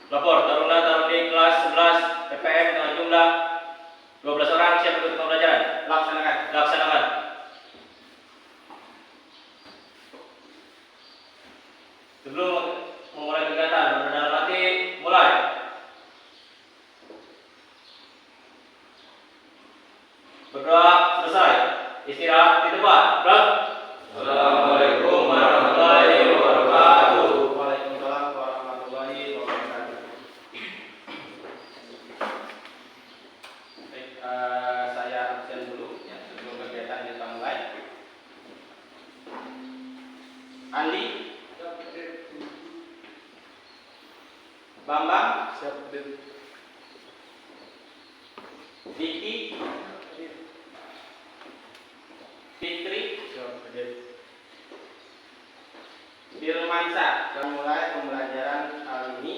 Lapor, Taruna Taruni kelas 11 PPM dengan jumlah 12 orang siap ikut pembelajaran. Laksanakan. Laksanakan. Sebelum memulai kegiatan, berdalam hati, mulai. Berdoa selesai. Istirahat di tempat. Gerak. Assalamualaikum warahmatullahi wabarakatuh. Waalaikumsalam warahmatullahi wabarakatuh. Baik, saya absen dulu ya sebelum kegiatan kita mulai. Andi, Bambang, Diki, Fitri, Firmansyah. Kita mulai pembelajaran hari ini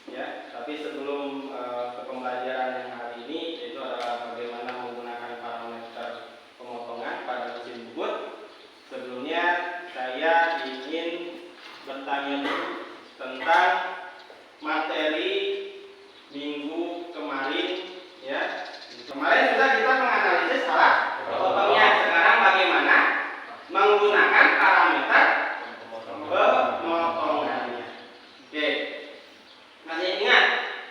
ya. Tapi sebelum ke pembelajaran yang hari ini, yaitu adalah bagaimana menggunakan parameter pemotongan pada mesin bubut. Sebelumnya saya ingin bertanya dulu tentang materi minggu kemarin ya. Kemarin sudah kita menganalisis alat potongnya. Sekarang bagaimana menggunakan parameter pemotongannya. Oke. Masih ingat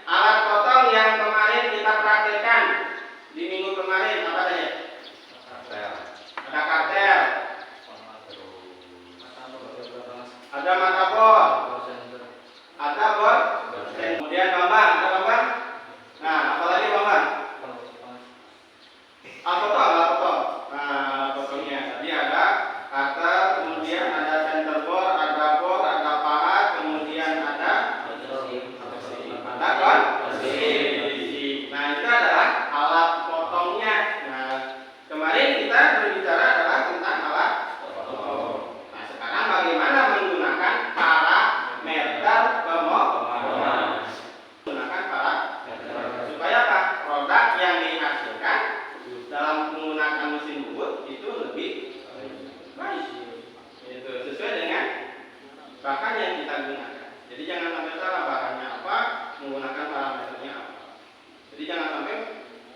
alat potong yang kemarin kita praktekkan di minggu kemarin apa saja? Ada kartel, ada mata bor, ada bor, kemudian Bambang, ada Bambang. Nah, apalagi Bambang? Alat potong. Nah, potongnya tadi ada cutter, kemudian ada center bor, ada pahat, kemudian ada konsi. Nah, itu adalah alat potongnya. Nah, kemarin kita berbicara adalah tentang alat potong. Nah, sekarang bagaimana menggunakan parameter pemotongan? Menggunakan parameter supaya apa? Produk yang dihasilkan dalam menggunakan mesin bubut itu lebih baik. Itu sesuai dengan bahan yang kita gunakan. Jadi jangan sampai salah bahannya apa, menggunakan parameternya apa. Jadi jangan sampai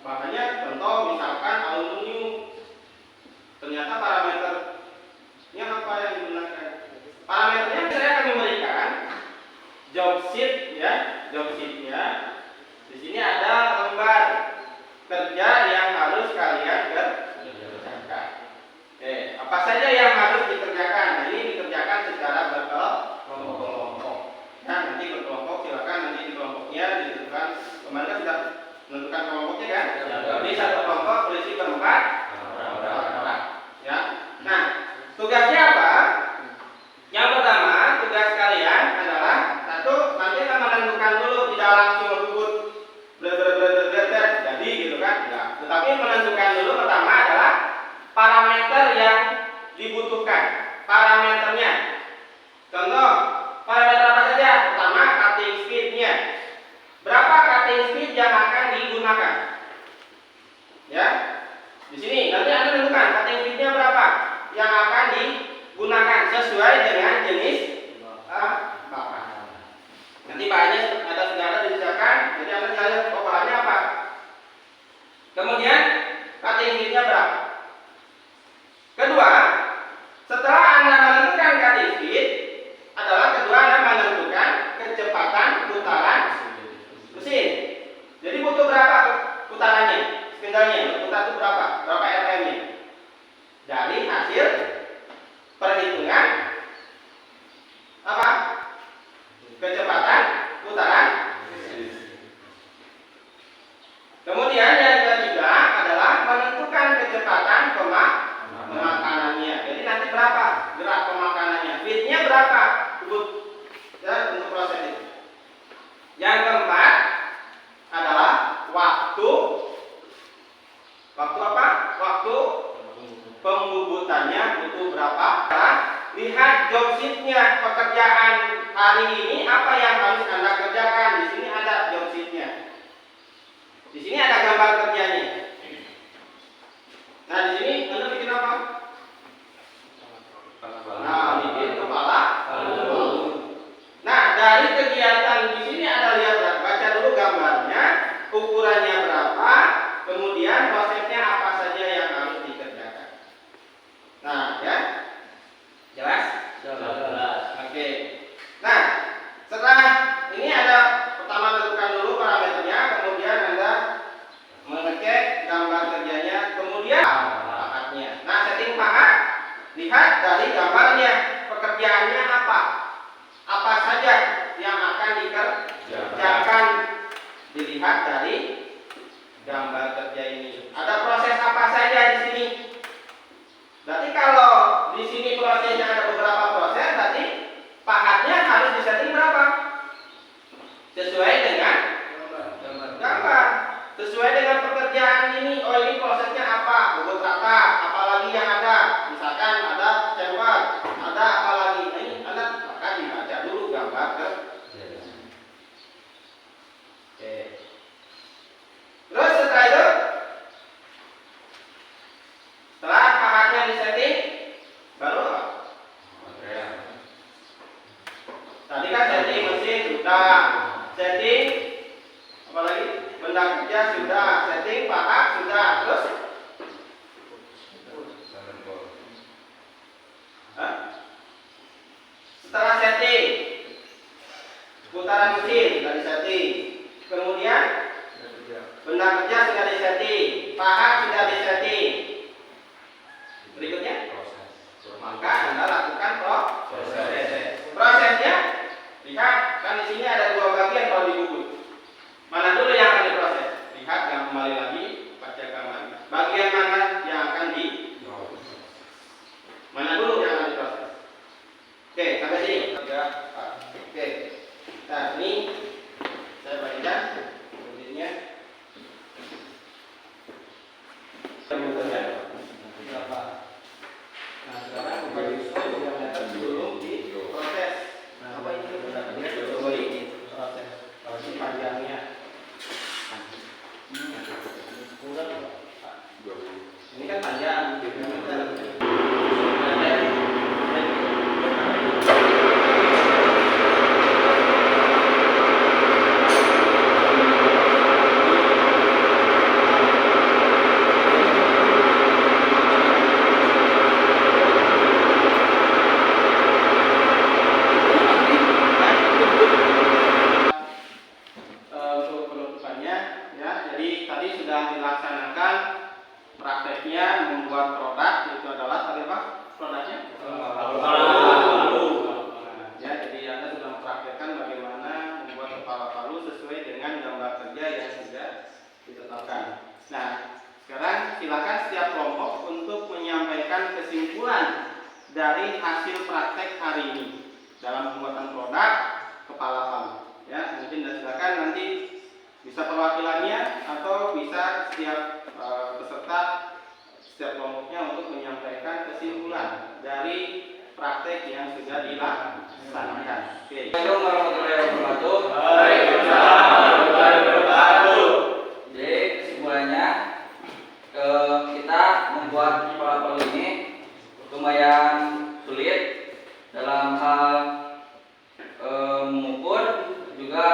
bahannya contoh misalkan aluminium, ternyata parameternya apa yang digunakan. Parameternya saya akan memberikan job sheet ya, job sheetnya. Di sini ada lembar kerja yang harus kalian kerjakan. Apa saja yang harus dikerjakan? Nah, ini dikerjakan secara berkelompok. Ya, nanti berkelompok silakan nanti di kelompoknya ditentukan. Kemarin kan sudah menentukan kelompoknya kan? Jadi satu kelompok berisi berempat orang. Ya. Nah, tugasnya apa? Yang pertama, tugas kalian adalah satu, nanti akan menentukan dulu, tidak langsung ngebubut jadi gitu kan? Enggak. Tetapi menentukan dulu pertama adalah parameter yang dibutuhkan. Parameternya. Contoh, parameter apa saja? Pertama, cutting speed-nya. Berapa cutting speed yang akan digunakan? Ya. Di sini nanti Anda tentukan cutting speed-nya berapa yang akan digunakan sesuai dengan jenis bahan. Nanti bahannya sudah disediakan, jadi Anda tinggal lihat bahannya apa. Kemudian cutting speed-nya berapa? Kedua, setelah Anda menentukan cutting speed, kedua Anda menentukan kecepatan putaran mesin. Jadi butuh berapa putarannya? Spindle-nya berputar itu berapa? Berapa RPM-nya? Dari hasil perhitungan apa? Kecepatan putaran. Kemudian yang ketiga adalah menentukan kecepatan pemakanannya. Jadi nanti berapa gerak pemakanannya? Feed-nya berapa? Ya, untuk proses itu. Yang keempat adalah waktu. Waktu apa? Waktu pembubutannya butuh berapa? Lihat job sheet-nya, pekerjaan hari ini apa yang harus Anda kerjakan. Di sini ada job sheet-nya. Di sini ada gambar kerjanya. Nah, di sini Anda bikin apa? Nah, bikin kepala. Nah, dari kegiatan di sini Anda lihat dari gambarnya. Pekerjaannya apa? Apa saja yang akan dikerjakan? Dilihat dari gambar kerja ini. Ada proses apa saja di sini? Berarti kalau di sini prosesnya ada beberapa proses, berarti pahatnya harus disetting berapa? Sesuai dengan gambar. Sesuai dengan pekerjaan ini. Oh, ini prosesnya apa? Bobot rata. Apalagi yang ada? Misalkan ada chamber, ada apa lagi? Nah, ini Anda maka dibaca dulu gambar ke. Oke. Terus setelah itu, setelah pahatnya disetting, baru apa? Tadi kan setting mesin sudah, setting apa lagi? Benda kerja sudah, setting pahat sudah, terus setelah setting putaran mesin sudah disetting, kemudian benda kerja sudah disetting, pahat sudah disetting. Berikutnya, maka Anda lakukan proses. Prosesnya, lihat kan di sini ada dua bagian kalau di buku. Mana dulu yang akan diproses? Lihat yang kembali lagi, baca gambar. Bagian mana yang akan mana dulu yang akan diproses? Oke, sampai sini. Oke. Nah, ini saya bagikan kemudiannya. Berapa? Nah, sekarang bagi diameter sebelum diproses. Nah, apa ini benar-benar proses. Kalau ini panjangnya kurang. Ini kan panjang. Untuk penutupannya, ya, jadi tadi sudah dilaksanakan prakteknya membuat produk, itu adalah tadi apa? Produknya? Ya, jadi Anda sudah mempraktekkan bagaimana membuat kepala palu sesuai dengan gambar kerja yang sudah ditetapkan. Nah, sekarang silakan setiap kelompok untuk menyampaikan kesimpulan dari hasil praktek hari ini dalam pembuatan produk kepala palu. Ya, mungkin dan silakan nanti bisa perwakilannya atau bisa setiap peserta setiap kelompoknya untuk menyampaikan kesimpulan dari praktek yang sudah dilaksanakan. Oke. Assalamualaikum warahmatullahi wabarakatuh. Waalaikumsalam warahmatullahi wabarakatuh. Jadi kesimpulannya kita membuat kepala palu ini lumayan sulit dalam hal mengukur, juga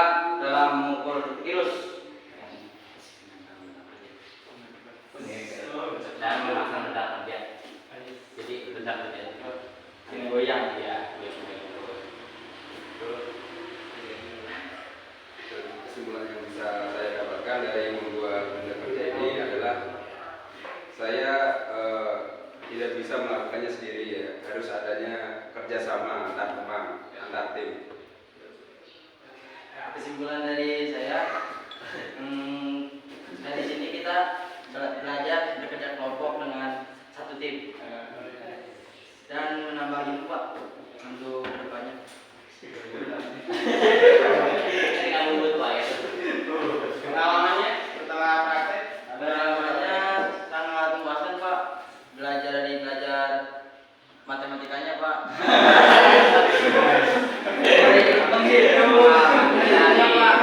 dalam mengukur ilus Dan melakukan benda kerja. Jadi benda kerja ini goyang ya. Kesimpulan yang bisa saya dapatkan dari membuat benda kerja ini adalah saya tidak bisa melakukannya sendiri, ya. Harus adanya kerjasama antar teman, antar tim. kesimpulan dari saya, dari sini kita belajar bekerja kelompok dengan satu tim dan menambah ilmu, Pak, untuk kedepannya. Ini kamu butuh Pak ya. Pengalamannya setelah praktek Pengalamannya sangat memuaskan, Pak. Belajar matematikanya, Pak. Pengalamannya, Pak.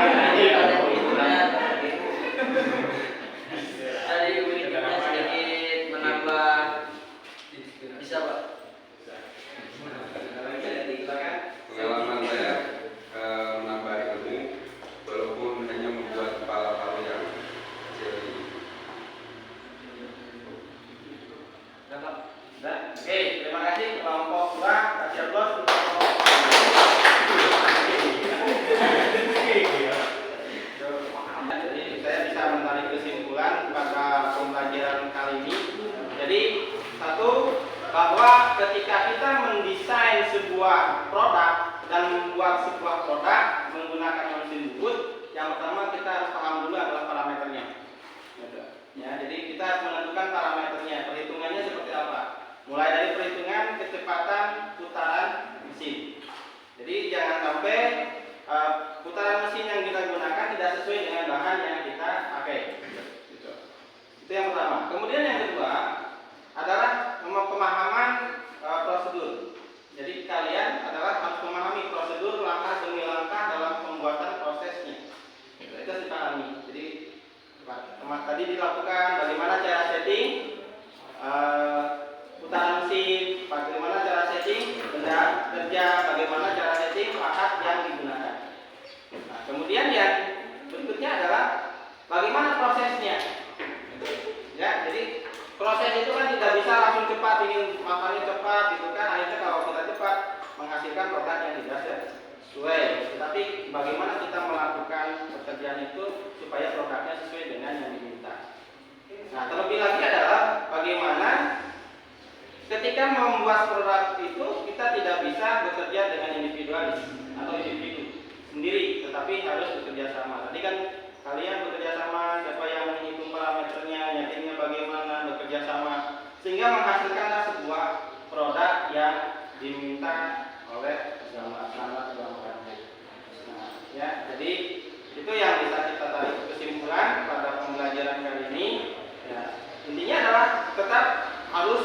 sebuah produk dan membuat sebuah produk menggunakan mesin bubut, yang pertama kita harus paham dulu adalah parameternya. Ya, jadi kita harus menentukan parameternya, perhitungannya seperti apa. Mulai dari perhitungan kecepatan putaran mesin. Jadi jangan sampai putaran mesin yang kita gunakan tidak sesuai dengan bahan yang kita pakai. Gitu. Itu yang pertama. Kemudian yang kedua adalah pemahaman prosedur. Jadi kalian adalah harus memahami prosedur langkah demi langkah dalam pembuatan prosesnya. Itu harus dipahami. Jadi tadi dilakukan bagaimana cara setting putaran mesin, bagaimana cara setting benda kerja, bagaimana cara setting alat yang digunakan. Nah, kemudian yang berikutnya adalah bagaimana prosesnya. Ya, jadi proses itu kan tidak bisa langsung cepat, ingin makannya cepat, gitu kan. Akhirnya kalau kita cepat menghasilkan produk yang tidak sesuai. Tetapi bagaimana kita melakukan pekerjaan itu supaya produknya sesuai dengan yang diminta. Nah, terlebih lagi adalah bagaimana ketika membuat produk itu kita tidak bisa bekerja dengan individualis atau individu sendiri, tetapi harus bekerja sama. Tadi kan kalian bekerja sama, siapa yang menghitung parameternya, nyetingnya bagaimana, bekerja sama, sehingga menghasilkanlah sebuah produk yang diminta oleh standar. Nah, ya, jadi itu yang bisa kita tarik kesimpulan pada pembelajaran kali ini. Ya, intinya adalah tetap harus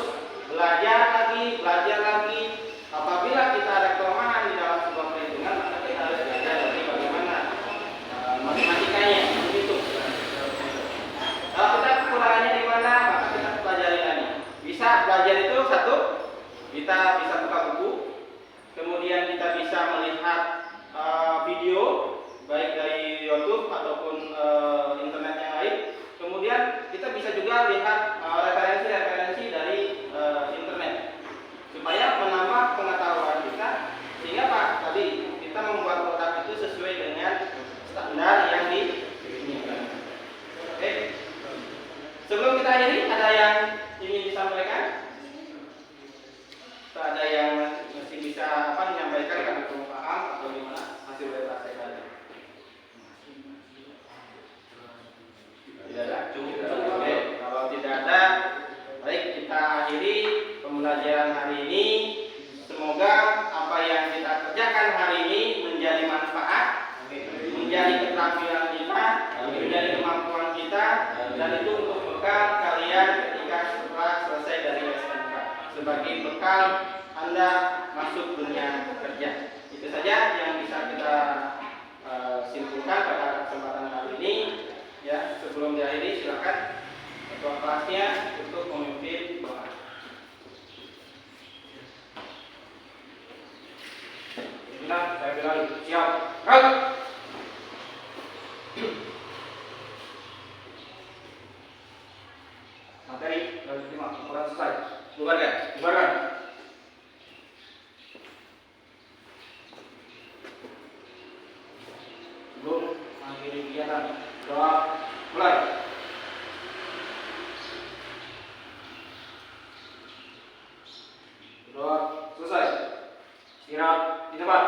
belajar lagi. Apabila kita ada kelemahan di dalam sebuah perhitungan, maka kita harus belajar lagi bagaimana matematikanya menghitung. Kalau kita kekurangannya di mana, maka kita pelajari lagi. Bisa belajar itu satu, kita bisa buka buku, kemudian kita bisa melihat video baik dari YouTube ataupun internet yang lain. Kemudian kita bisa juga lihat referensi dari internet supaya menambah pengetahuan kita, sehingga Pak tadi kita membuat produk itu sesuai dengan standar yang diinginkan. Oke. Sebelum kita akhiri, ada yang ingin disampaikan? Atau ada yang masih bisa menyampaikan karena belum paham atau gimana? Masih boleh praktek lagi. Tidak ada? Oke, kalau tidak ada, baik kita akhiri pembelajaran hari ini. Semoga apa yang kita kerjakan hari ini menjadi manfaat, menjadi keterampilan kita, menjadi kemampuan kita, dan itu untuk bekal kalian ketika setelah selesai dari SMK, sebagai bekal Anda masuk dunia kerja. Itu saja yang bisa kita simpulkan pada kesempatan kali ini. Ya, sebelum diakhiri silakan ketua kelasnya untuk memimpin doa. Saya bilang siap. Materi harus diterima, kurang selesai. Bubarkan. Sebelum akhiri kegiatan, doa mulai. Doa selesai. Istirahat di tempat.